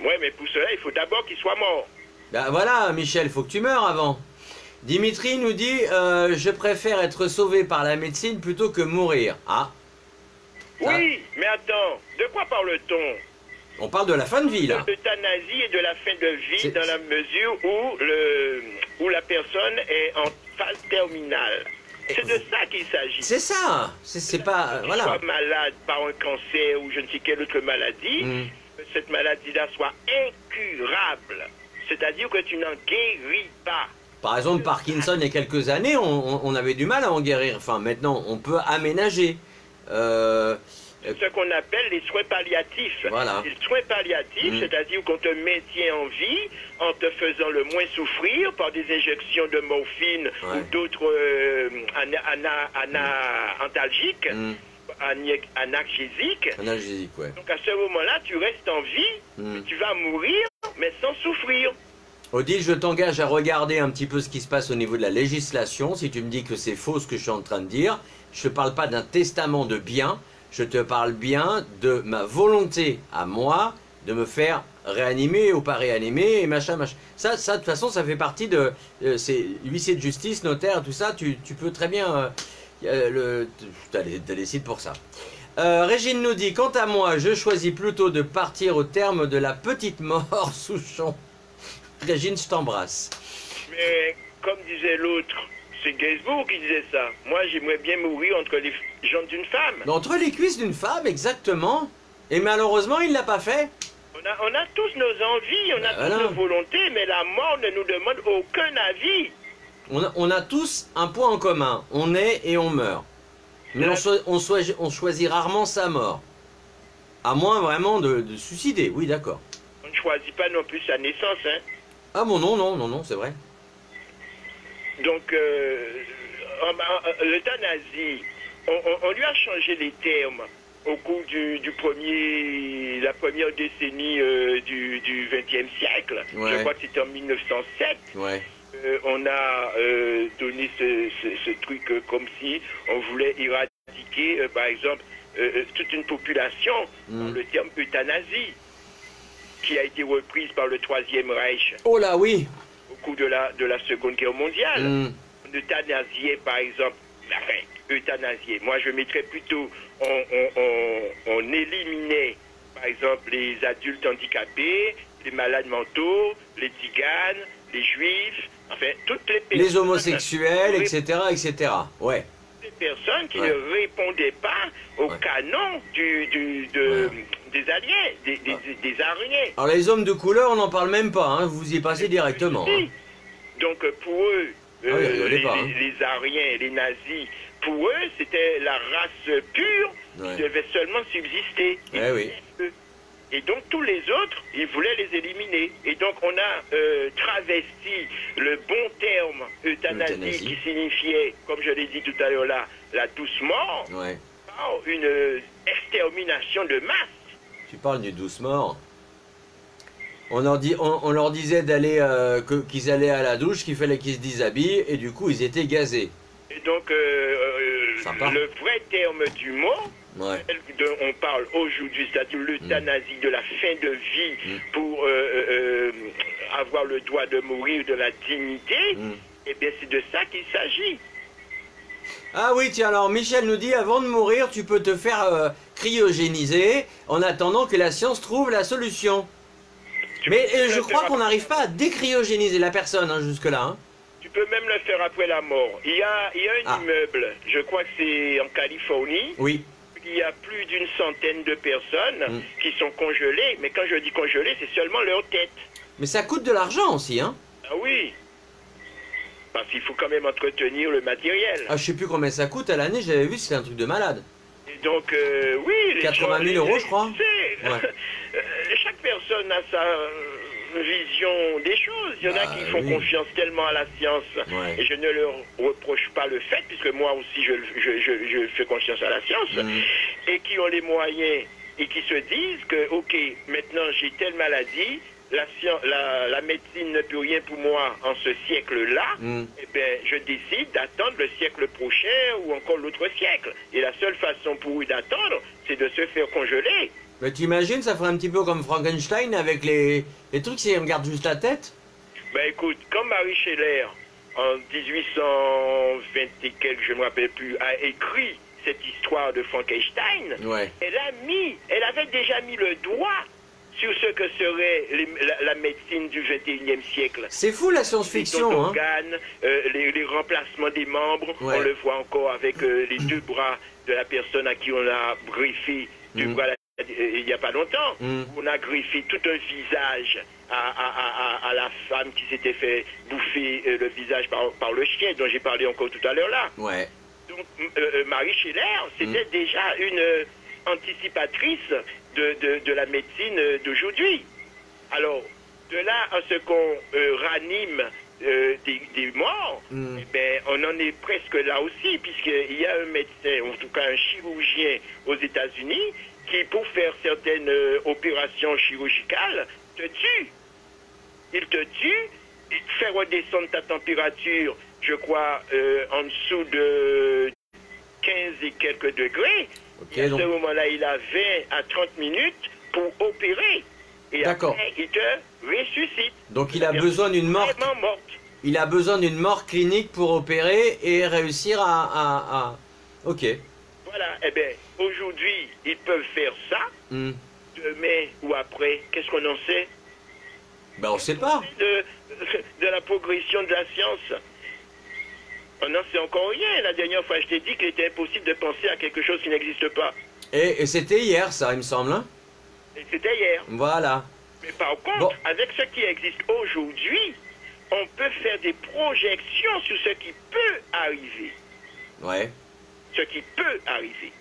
Ouais, mais pour cela, il faut d'abord qu'il soit mort. Ben voilà, Michel, il faut que tu meurs avant. Dimitri nous dit, je préfère être sauvé par la médecine plutôt que mourir. Ah. Oui, mais attends, de quoi parle-t-on? On parle de la fin de vie, là. De l'euthanasie et de la fin de vie dans la mesure où la personne est en phase terminale. C'est de ça qu'il s'agit. C'est ça. C'est pas... voilà. Soit malade par un cancer ou je ne sais quelle autre maladie, que cette maladie-là soit incurable. C'est-à-dire que tu n'en guéris pas. Par exemple, Parkinson, il y a quelques années, on avait du mal à en guérir. Enfin, maintenant, on peut aménager. C'est ce qu'on appelle les soins palliatifs. Voilà. Les soins palliatifs, c'est-à-dire qu'on te maintient en vie en te faisant le moins souffrir par des injections de morphine ou d'autres antalgiques, analgésiques. Analgésiques, ouais. Donc à ce moment-là, tu restes en vie, tu vas mourir, mais sans souffrir. Odile, je t'engage à regarder un petit peu ce qui se passe au niveau de la législation. Si tu me dis que c'est faux ce que je suis en train de dire, je ne te parle pas d'un testament de biens. Je te parle bien de ma volonté à moi de me faire réanimer ou pas réanimer et machin, machin. Ça de toute façon, ça fait partie de... c'est huissier de justice, notaire, tout ça, tu peux très bien... t'as des sites pour ça. Régine nous dit, quant à moi, je choisis plutôt de partir au terme de la petite mort, Souchon. Régine, je t'embrasse. Mais comme disait l'autre, c'est Gainsbourg qui disait ça. Moi, j'aimerais bien mourir entre les jambes d'une femme. Entre les cuisses d'une femme, exactement. Et malheureusement, il ne l'a pas fait. On a tous nos envies, on a tous nos volontés, mais la mort ne nous demande aucun avis. On a tous un point en commun. On est et on meurt. Mais on choisit rarement sa mort. À moins vraiment de suicider, oui, d'accord. On ne choisit pas non plus sa naissance, hein. Ah bon, non, c'est vrai. Donc, l'euthanasie, on lui a changé les termes au cours la première décennie du XXe siècle. Ouais. Je crois que c'était en 1907. Ouais. On a donné ce truc comme si on voulait éradiquer, par exemple, toute une population par le terme euthanasie, qui a été reprise par le Troisième Reich. Oh là, oui. Au cours de la Seconde Guerre mondiale. On euthanasiait, par exemple, euthanasier. Moi, je mettrais plutôt, on éliminait, par exemple, les adultes handicapés, les malades mentaux, les tziganes, les juifs, enfin, toutes les personnes... Les homosexuels, etc., etc. Ouais. Les personnes qui ne répondaient pas au canon des aliens, des Ariens. Alors, les hommes de couleur, on n'en parle même pas, hein, vous y passez directement. Hein. Donc, pour eux, les Ariens, les nazis, pour eux, c'était la race pure Ouais. qui devait seulement subsister. Eh oui. Et donc tous les autres, ils voulaient les éliminer. Et donc on a travesti le bon terme euthanasie qui signifiait, comme je l'ai dit tout à l'heure là, la douce mort, Ouais. par une extermination de masse. Tu parles du douce mort. On leur disait d'aller, qu'ils allaient à la douche, qu'il fallait qu'ils se déshabillent, et du coup ils étaient gazés. Et donc Sympa. le vrai terme du mot, Ouais. dont on parle aujourd'hui, c'est-à-dire l'euthanasie de la fin de vie pour avoir le droit de mourir de la dignité, eh bien c'est de ça qu'il s'agit. Ah oui, tiens, alors Michel nous dit, avant de mourir, tu peux te faire cryogéniser, en attendant que la science trouve la solution. Mais je crois qu'on n'arrive pas à décryogéniser la personne hein, jusque-là. Hein. Tu peux même le faire après la mort. Il y a un immeuble, je crois que c'est en Californie. Oui. Il y a plus d'une centaine de personnes qui sont congelées. Mais quand je dis congelées, c'est seulement leur tête. Mais ça coûte de l'argent aussi, hein. Ah oui. Parce qu'il faut quand même entretenir le matériel. Ah, je sais plus combien ça coûte à l'année, j'avais vu, c'était un truc de malade. Et donc, oui... Les 80 000 euros, je crois. Ouais. Chaque personne a sa vision des choses. Il y en a qui font confiance tellement à la science. Ouais. Et je ne leur reproche pas le fait, puisque moi aussi je fais confiance à la science. Et qui ont les moyens et qui se disent que, ok, maintenant j'ai telle maladie, la médecine ne peut rien pour moi en ce siècle-là, eh bien, je décide d'attendre le siècle prochain ou encore l'autre siècle. Et la seule façon pour eux d'attendre, c'est de se faire congeler. Mais tu imagines, ça ferait un petit peu comme Frankenstein avec les trucs, si on regarde juste la tête. Ben écoute, comme Marie Scheller, en 1820 et quelques, je ne me rappelle plus, a écrit cette histoire de Frankenstein, elle avait déjà mis le doigt sur ce que serait la médecine du 21e siècle. C'est fou la science-fiction, les hein. organes, les remplacements des membres, on le voit encore avec les deux bras de la personne à qui on a greffé deux bras il n'y a pas longtemps. On a greffé tout un visage à la femme qui s'était fait bouffer le visage par le chien dont j'ai parlé encore tout à l'heure là. Ouais. Donc Marie Scheller, c'était déjà une anticipatrice de la médecine d'aujourd'hui. Alors, de là à ce qu'on ranime des morts, eh ben, on en est presque là aussi, puisqu'il y a un médecin, en tout cas un chirurgien aux États-Unis, qui, pour faire certaines opérations chirurgicales, te tue. Il te tue, il te fait redescendre ta température, je crois, en dessous de 15 et quelques degrés. Et à ce moment-là, il a 20 à 30 minutes pour opérer. Et après, il te ressuscite. Donc il a besoin d'une mort. Il a besoin d'une mort clinique pour opérer et réussir à... Ok. Voilà. Eh bien, aujourd'hui, ils peuvent faire ça. Demain ou après, qu'est-ce qu'on en sait? Ben, on sait pas. De la progression de la science. On n'en sait encore rien. La dernière fois, je t'ai dit qu'il était impossible de penser à quelque chose qui n'existe pas. Et c'était hier, ça, il me semble. Hein? Et c'était hier. Voilà. Mais par contre, avec ce qui existe aujourd'hui, on peut faire des projections sur ce qui peut arriver. Ouais. Ce qui peut arriver.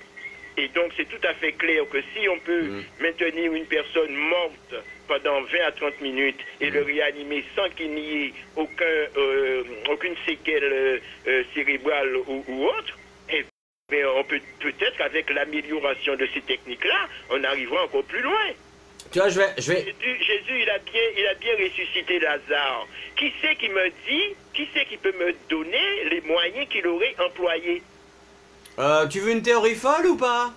Et donc, c'est tout à fait clair que si on peut maintenir une personne morte pendant 20 à 30 minutes et le réanimer sans qu'il n'y ait aucune séquelle cérébrale ou autre, eh bien, on peut peut-être avec l'amélioration de ces techniques-là, on arrivera encore plus loin. Tu vois, je vais... Jésus, il a bien ressuscité Lazare. Qui c'est qui me dit, qui c'est qui peut me donner les moyens qu'il aurait employés? Tu veux une théorie folle ou pas?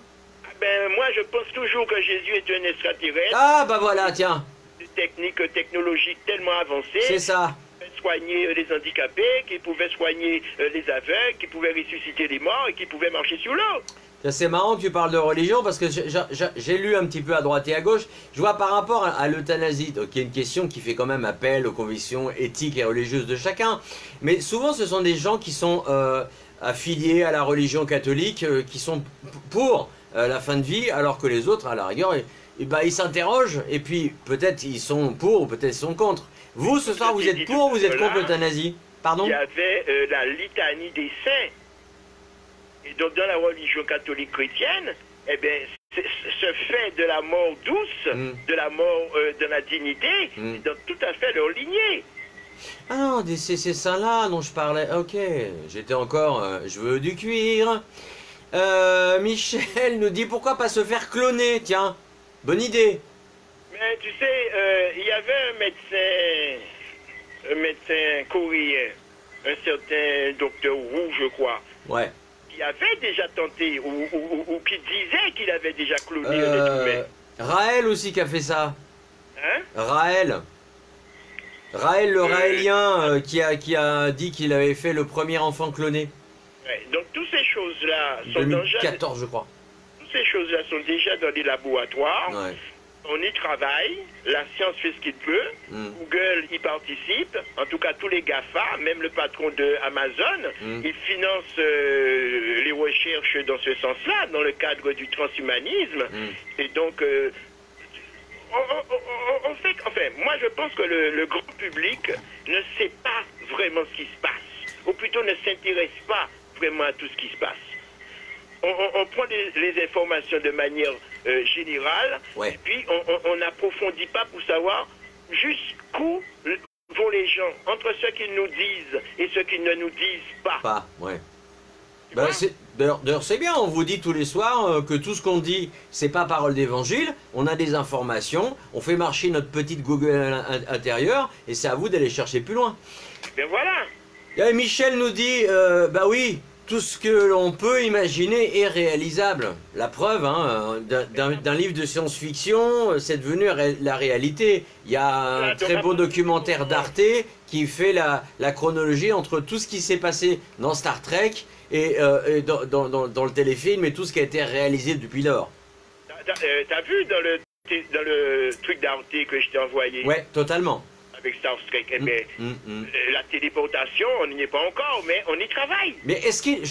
Ben, moi, je pense toujours que Jésus est un extraterrestre. Ah, bah voilà, tiens. Des techniques technologiques tellement avancées. C'est ça. Qui pouvaient soigner les handicapés, qui pouvaient soigner les aveugles, qui pouvaient ressusciter les morts et qui pouvaient marcher sur l'eau. C'est marrant que tu parles de religion parce que j'ai lu un petit peu à droite et à gauche. Je vois par rapport à l'euthanasie, qui est une question qui fait quand même appel aux convictions éthiques et religieuses de chacun. Mais souvent, ce sont des gens qui sont affiliés à la religion catholique, qui sont pour la fin de vie, alors que les autres, à la rigueur, ils s'interrogent et puis peut-être ils sont pour ou peut-être ils sont contre. Vous, ce soir, vous êtes pour ou vous êtes contre l'euthanasie? Pardon? Il y avait la litanie des saints. Et donc, dans la religion catholique chrétienne, eh bien, ce fait de la mort douce, de la mort de la dignité, c'est dans tout à fait leur lignée. Ah non, c'est ça là dont je parlais. Ok, j'étais encore... je veux du cuir. Michel nous dit pourquoi pas se faire cloner, tiens. Bonne idée. Mais tu sais, il y avait un médecin coréen, un certain docteur Roux, je crois. Ouais. Qui avait déjà tenté, ou qui disait qu'il avait déjà cloné un être humain. Raël aussi qui a fait ça. Hein? Raël le Raélien qui a dit qu'il avait fait le premier enfant cloné. Ouais, donc toutes ces choses-là sont 2014 je crois. Toutes ces choses-là sont déjà dans les laboratoires. Ouais. On y travaille, la science fait ce qu'il peut, Google y participe, en tout cas tous les GAFA, même le patron de Amazon, il finance les recherches dans ce sens-là, dans le cadre du transhumanisme. Et donc, on fait, enfin, moi je pense que le grand public ne sait pas vraiment ce qui se passe, ou plutôt ne s'intéresse pas vraiment à tout ce qui se passe. On prend les informations de manière générale, et puis on n'approfondit pas pour savoir jusqu'où vont les gens, entre ceux qu'ils nous disent et ceux qui ne nous disent pas. Ben, d'ailleurs, c'est bien, on vous dit tous les soirs que tout ce qu'on dit, c'est pas parole d'évangile, on a des informations, on fait marcher notre petite Google intérieure, et c'est à vous d'aller chercher plus loin. Ben voilà. Et Michel nous dit, bah oui, tout ce que l'on peut imaginer est réalisable. La preuve d'un livre de science-fiction, c'est devenu la réalité. Il y a un très beau documentaire d'Arte qui fait la chronologie entre tout ce qui s'est passé dans Star Trek et dans le téléfilm et tout ce qui a été réalisé depuis lors. T'as vu dans le truc d'Arte que je t'ai envoyé? Ouais, totalement. Avec Star Trek, la téléportation, on n'y est pas encore, mais on y travaille. Mais est-ce qu'il ne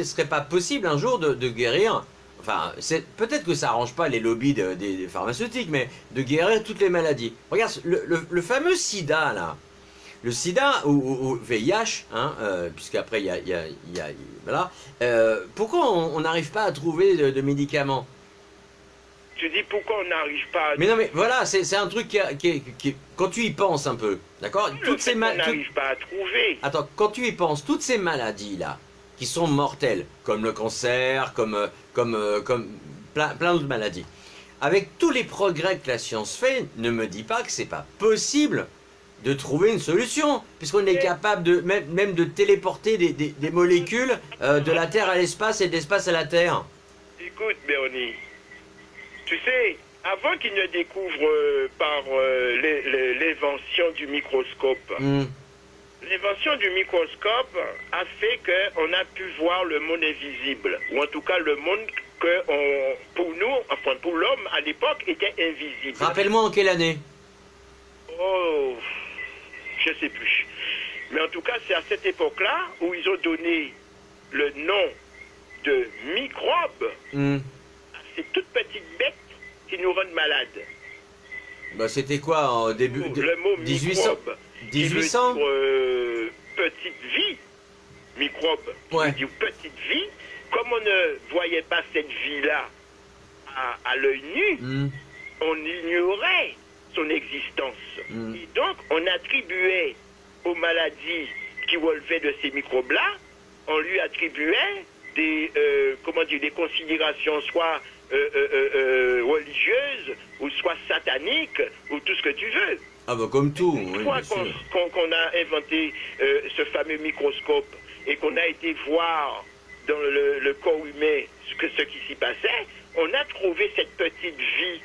serait pas possible un jour de guérir, enfin, peut-être que ça arrange pas les lobbies des pharmaceutiques, mais de guérir toutes les maladies. Regarde, le fameux sida, là, le sida ou VIH, puisqu'après il y a voilà, pourquoi on n'arrive pas à trouver de médicaments? Tu dis pourquoi on n'arrive pas à... Mais non mais voilà, c'est un truc qui quand tu y penses un peu, d'accord? Toutes ces maladies... On n'arrive pas à trouver. Attends, quand tu y penses, toutes ces maladies-là, qui sont mortelles, comme le cancer, comme plein d'autres maladies, avec tous les progrès que la science fait, ne me dis pas que c'est pas possible de trouver une solution, puisqu'on est capable de même de téléporter des molécules de la Terre à l'espace et de l'espace à la Terre. Écoute, Bernie, tu sais, avant qu'ils ne découvrent par l'invention du microscope, l'invention du microscope a fait qu'on a pu voir le monde invisible, ou en tout cas le monde que pour nous, enfin pour l'homme à l'époque, était invisible. Rappelle-moi en quelle année? Oh, je sais plus. Mais en tout cas, c'est à cette époque-là où ils ont donné le nom de microbe à ces toutes petites bêtes qui nous rendent malades. Bah, c'était quoi en début le mot 1800 1800 petite vie, microbe, ouais. Dit petite vie, comme on ne voyait pas cette vie-là à l'œil nu, on ignorait son existence. Et donc, on attribuait aux maladies qui relevaient de ces microbes-là, on lui attribuait des considérations soit religieuses, ou soit sataniques, ou tout ce que tu veux. Ah bah comme tout. Une fois qu'on a inventé ce fameux microscope et qu'on a été voir dans le corps humain ce qui s'y passait, on a trouvé cette petite vie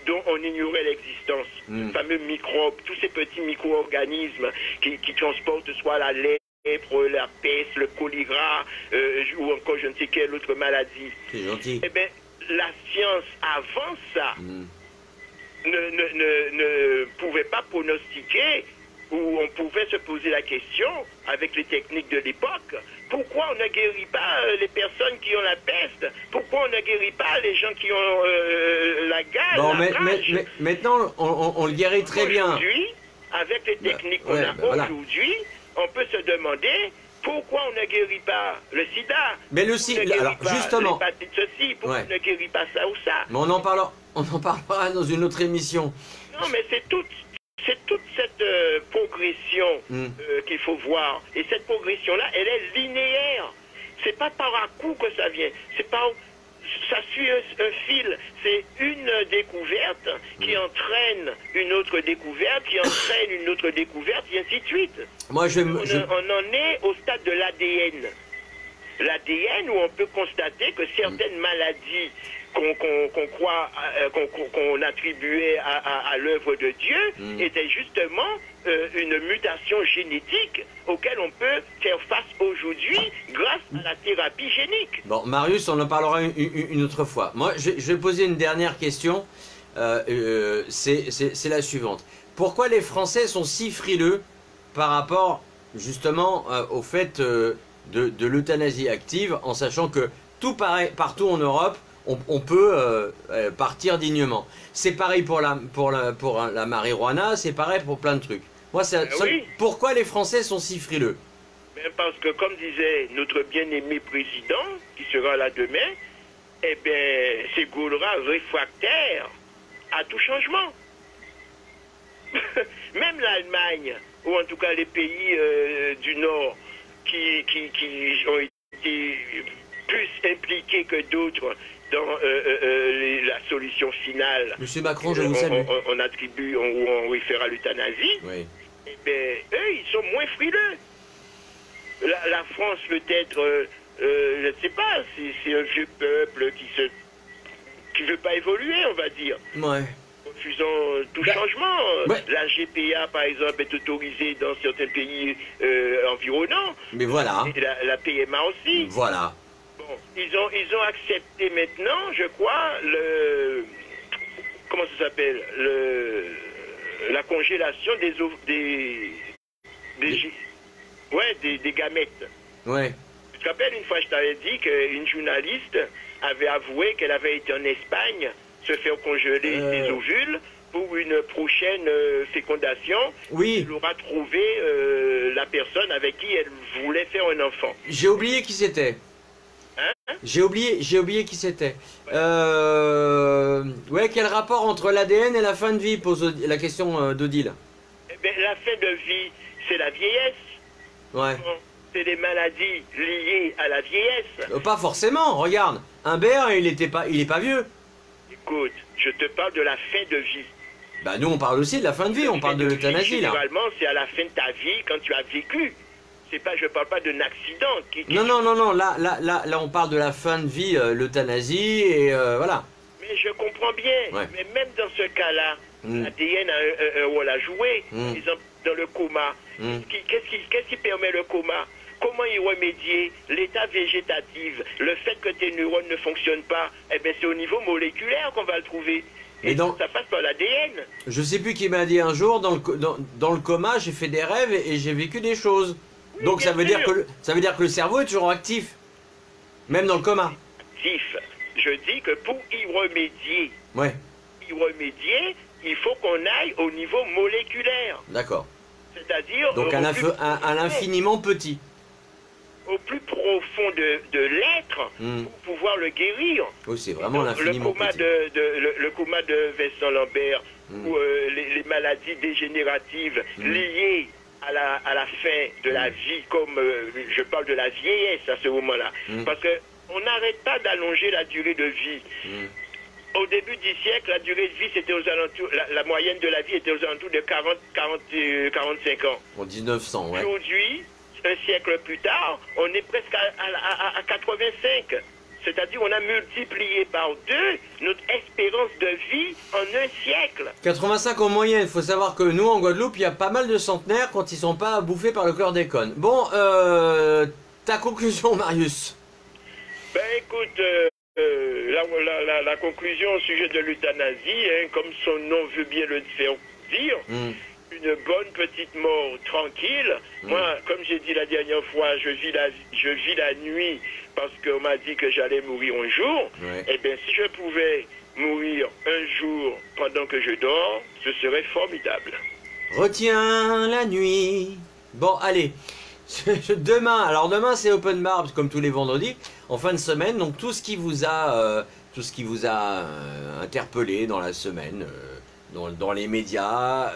dont on ignorait l'existence. Ce fameux microbe, tous ces petits micro-organismes qui transportent soit la lèpre, la peste, le choléra, ou encore je ne sais quelle autre maladie. C'est gentil. Eh bien, la science avant ça ne pouvait pas pronostiquer, ou on pouvait se poser la question, avec les techniques de l'époque, pourquoi on ne guérit pas les personnes qui ont la peste? Pourquoi on ne guérit pas les gens qui ont la gale, bon, la rage? maintenant, on le guérit très bien. Aujourd'hui, avec les techniques qu'on a aujourd'hui, on peut se demander Pourquoi on ne guérit pas le sida? Mais le sida, alors justement... L'hépatite ceci, pourquoi on ne guérit pas ça ou ça? Mais on en parlera dans une autre émission. Non, mais c'est toute cette progression qu'il faut voir. Et cette progression-là, elle est linéaire. C'est pas par à coup que ça vient. C'est pas... Ça suit un fil. C'est une découverte qui entraîne une autre découverte, qui entraîne une autre découverte, et ainsi de suite. Moi, On en est au stade de l'ADN. L'ADN où on peut constater que certaines maladies qu'on croit, qu'on attribuait à l'œuvre de Dieu étaient justement une mutation génétique auquel on peut faire face aujourd'hui grâce à la thérapie génique. Bon, Marius, on en parlera une autre fois. Moi, je vais poser une dernière question. C'est la suivante. Pourquoi les Français sont si frileux par rapport justement au fait de l'euthanasie active, en sachant que tout pareil, partout en Europe, on peut partir dignement. C'est pareil pour la marijuana, c'est pareil pour plein de trucs. Moi, oui. Pourquoi les Français sont si frileux? Parce que, comme disait notre bien-aimé président, qui sera là demain, eh bien, c'est Gaulois réfractaire à tout changement. Même l'Allemagne, ou en tout cas les pays du Nord, qui ont été plus impliqués que d'autres dans la solution finale. Monsieur Macron, je vous salue. On attribue ou on réfère à l'euthanasie. Oui. Eh bien, eux, ils sont moins frileux. La France, peut-être, je ne sais pas, c'est un vieux peuple qui veut pas évoluer, on va dire. Ouais. Refusant tout changement. Ouais. La GPA, par exemple, est autorisée dans certains pays environnants. Mais voilà. Et la PMA aussi. Voilà. Bon, ils ont accepté maintenant, je crois, comment ça s'appelle, la congélation des gamètes. Ouais. Tu te rappelles, une fois, je t'avais dit qu'une journaliste avait avoué qu'elle avait été en Espagne se faire congeler des ovules pour une prochaine fécondation. Oui. Elle aura trouvé la personne avec qui elle voulait faire un enfant. J'ai oublié qui c'était. Hein? J'ai oublié qui c'était. Ouais, quel rapport entre l'ADN et la fin de vie, pose la question d'Odile. Eh bien, la fin de vie, c'est la vieillesse. Ouais. C'est des maladies liées à la vieillesse. Pas forcément, regarde. Humbert, il est pas vieux. Écoute, je te parle de la fin de vie. Bah nous on parle aussi de la fin de vie, on parle de l'euthanasie là. Généralement, c'est à la fin de ta vie quand tu as vécu. C'est pas, je parle pas d'un accident. Non, là on parle de la fin de vie, l'euthanasie et voilà. Mais je comprends bien. Ouais. Mais même dans ce cas-là, l'ADN a un rôle à jouer. Par exemple, dans le coma. Qu'est-ce qui permet le coma? Comment y remédier? L'état végétatif, le fait que tes neurones ne fonctionnent pas, eh bien c'est au niveau moléculaire qu'on va le trouver. Et donc, ça passe par l'ADN. Je sais plus qui m'a dit un jour, dans le coma, j'ai fait des rêves et j'ai vécu des choses. Oui, donc ça veut dire que le cerveau est toujours actif, même dans le coma. Actif. Je dis que pour y remédier, il faut qu'on aille au niveau moléculaire. D'accord. C'est-à-dire donc à l'infiniment petit. Au plus profond de l'être pour pouvoir le guérir. Oui, c'est vraiment l'infiniment petit. Le coma de Vincent Lambert ou les maladies dégénératives liées à la fin de la vie, comme je parle de la vieillesse à ce moment-là. Parce qu'on n'arrête pas d'allonger la durée de vie. Au début du siècle, la durée de vie, c'était aux alentours, la moyenne de la vie était aux alentours de 45 ans. En 1900, ouais. Aujourd'hui, un siècle plus tard, on est presque à 85. C'est-à-dire on a multiplié par 2 notre espérance de vie en un siècle. 85 en moyenne. Il faut savoir que nous, en Guadeloupe, il y a pas mal de centenaires quand ils sont pas bouffés par le chlordécone. Bon, ta conclusion, Marius? Ben écoute, la conclusion au sujet de l'euthanasie, hein, comme son nom veut bien le faire dire, une bonne petite mort tranquille. Moi, comme j'ai dit la dernière fois, je vis la nuit parce qu'on m'a dit que j'allais mourir un jour. Eh bien, si je pouvais mourir un jour pendant que je dors, ce serait formidable. Retiens la nuit. Bon, allez. Demain, alors demain c'est open bar comme tous les vendredis en fin de semaine. Donc tout ce qui vous a interpellé dans la semaine, dans les médias,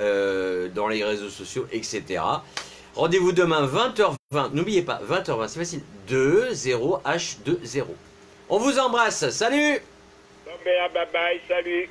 dans les réseaux sociaux, etc. Rendez-vous demain 20h20. N'oubliez pas 20h20, c'est facile. 20H20. On vous embrasse. Salut. Bon ben, bye bye, salut.